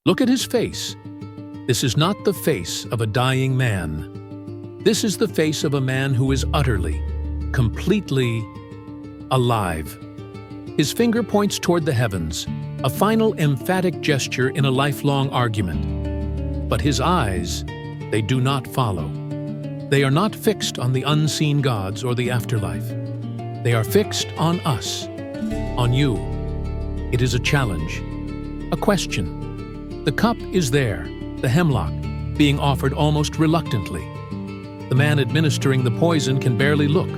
Look at his face. This is not the face of a dying man. This is the face of a man who is utterly, completely alive. His finger points toward the heavens, a final emphatic gesture in a lifelong argument. But his eyes, they do not follow. They are not fixed on the unseen gods or the afterlife. They are fixed on us, on you. It is a challenge, a question. The cup is there, the hemlock, being offered almost reluctantly. The man administering the poison can barely look,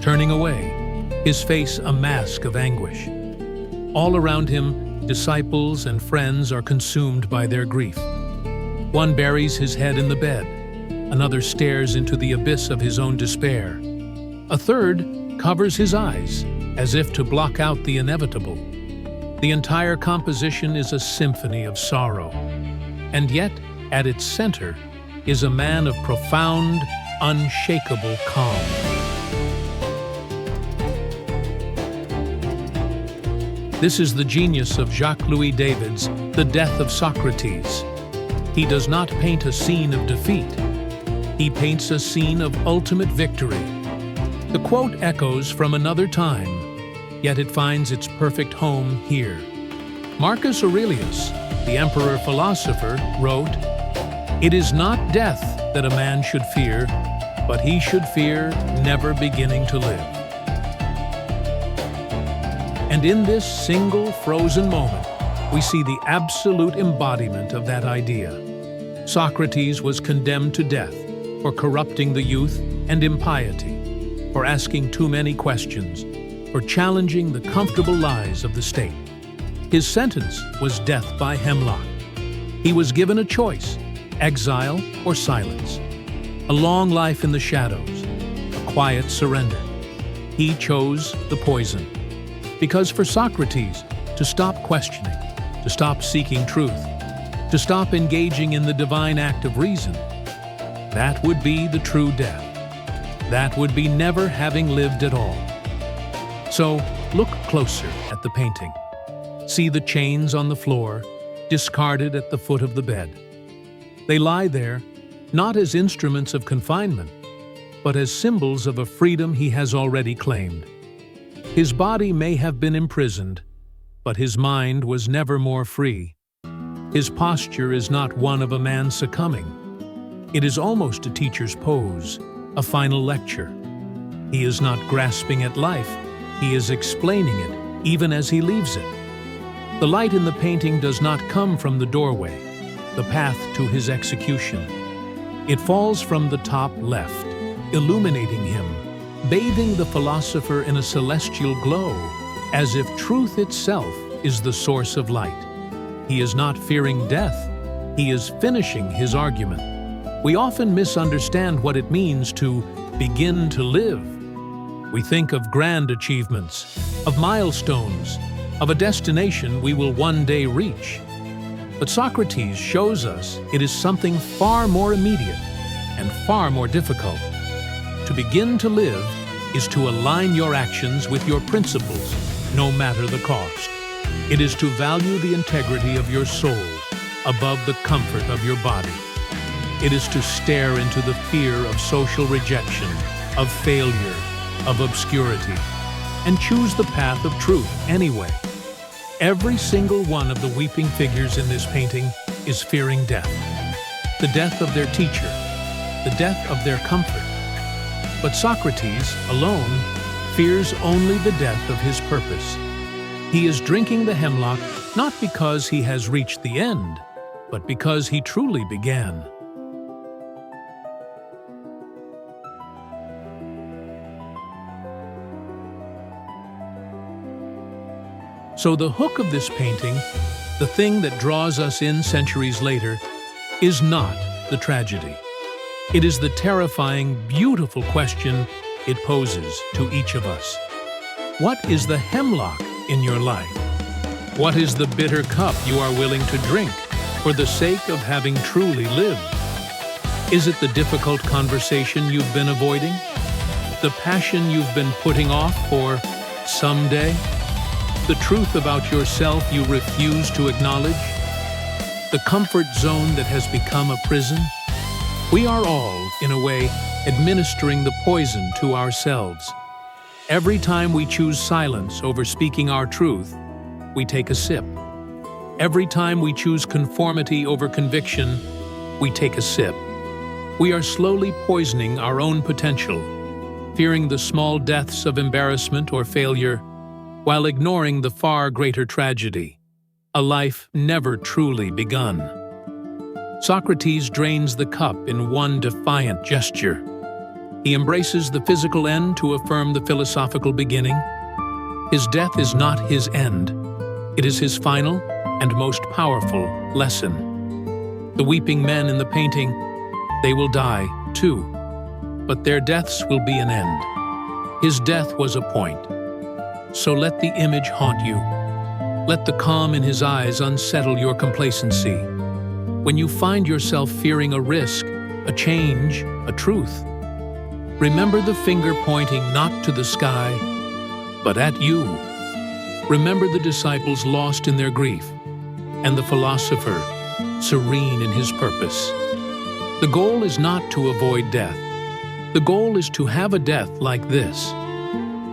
turning away, his face a mask of anguish. All around him, disciples and friends are consumed by their grief. One buries his head in the bed. Another stares into the abyss of his own despair. A third covers his eyes, as if to block out the inevitable. The entire composition is a symphony of sorrow. And yet, at its center, is a man of profound, unshakable calm. This is the genius of Jacques-Louis David's The Death of Socrates. He does not paint a scene of defeat. He paints a scene of ultimate victory. The quote echoes from another time, yet it finds its perfect home here. Marcus Aurelius, the emperor-philosopher, wrote, "It is not death that a man should fear, but he should fear never beginning to live." And in this single frozen moment, we see the absolute embodiment of that idea. Socrates was condemned to death for corrupting the youth and impiety, for asking too many questions, for challenging the comfortable lies of the state. His sentence was death by hemlock. He was given a choice, exile or silence, a long life in the shadows, a quiet surrender. He chose the poison. Because for Socrates, to stop questioning, to stop seeking truth, to stop engaging in the divine act of reason, that would be the true death. That would be never having lived at all. So, look closer at the painting. See the chains on the floor, discarded at the foot of the bed. They lie there, not as instruments of confinement, but as symbols of a freedom he has already claimed. His body may have been imprisoned, but his mind was never more free. His posture is not one of a man succumbing. It is almost a teacher's pose, a final lecture. He is not grasping at life, he is explaining it, even as he leaves it. The light in the painting does not come from the doorway, the path to his execution. It falls from the top left, illuminating him, bathing the philosopher in a celestial glow, as if truth itself is the source of light. He is not fearing death, he is finishing his argument. We often misunderstand what it means to begin to live. We think of grand achievements, of milestones, of a destination we will one day reach. But Socrates shows us it is something far more immediate and far more difficult. To begin to live is to align your actions with your principles, no matter the cost. It is to value the integrity of your soul above the comfort of your body. It is to stare into the fear of social rejection, of failure, of obscurity, and choose the path of truth anyway. Every single one of the weeping figures in this painting is fearing death. The death of their teacher, the death of their comfort. But Socrates, alone, fears only the death of his purpose. He is drinking the hemlock not because he has reached the end, but because he truly began. So the hook of this painting, the thing that draws us in centuries later, is not the tragedy. It is the terrifying, beautiful question it poses to each of us. What is the hemlock in your life? What is the bitter cup you are willing to drink for the sake of having truly lived? Is it the difficult conversation you've been avoiding? The passion you've been putting off for someday? The truth about yourself you refuse to acknowledge? the comfort zone that has become a prison? We are all, in a way, administering the poison to ourselves. Every time we choose silence over speaking our truth, we take a sip. Every time we choose conformity over conviction, we take a sip. We are slowly poisoning our own potential, fearing the small deaths of embarrassment or failure, while ignoring the far greater tragedy, a life never truly begun. Socrates drains the cup in one defiant gesture. He embraces the physical end to affirm the philosophical beginning. His death is not his end. It is his final and most powerful lesson. The weeping men in the painting, they will die too, but their deaths will be an end. His death was a point. So let the image haunt you. Let the calm in his eyes unsettle your complacency. When you find yourself fearing a risk, a change, a truth, remember the finger pointing not to the sky, but at you. Remember the disciples lost in their grief, and the philosopher serene in his purpose. The goal is not to avoid death. The goal is to have a death like this.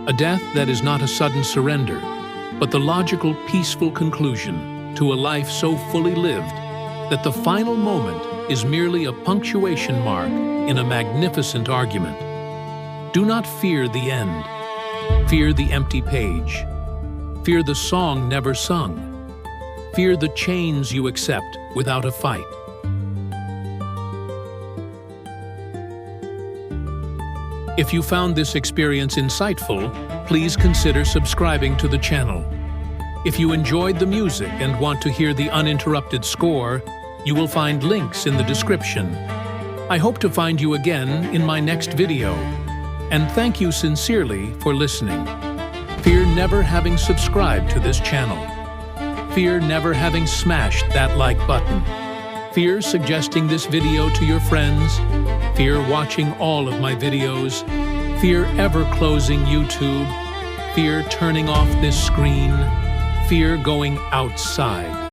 A death that is not a sudden surrender, but the logical, peaceful conclusion to a life so fully lived that the final moment is merely a punctuation mark in a magnificent argument. Do not fear the end. Fear the empty page. Fear the song never sung. Fear the chains you accept without a fight. If you found this experience insightful, please consider subscribing to the channel. If you enjoyed the music and want to hear the uninterrupted score, you will find links in the description. I hope to find you again in my next video. And thank you sincerely for listening. Fear never having subscribed to this channel. Fear never having smashed that like button. Fear suggesting this video to your friends. Fear watching all of my videos. Fear ever closing YouTube. Fear turning off this screen. Fear going outside.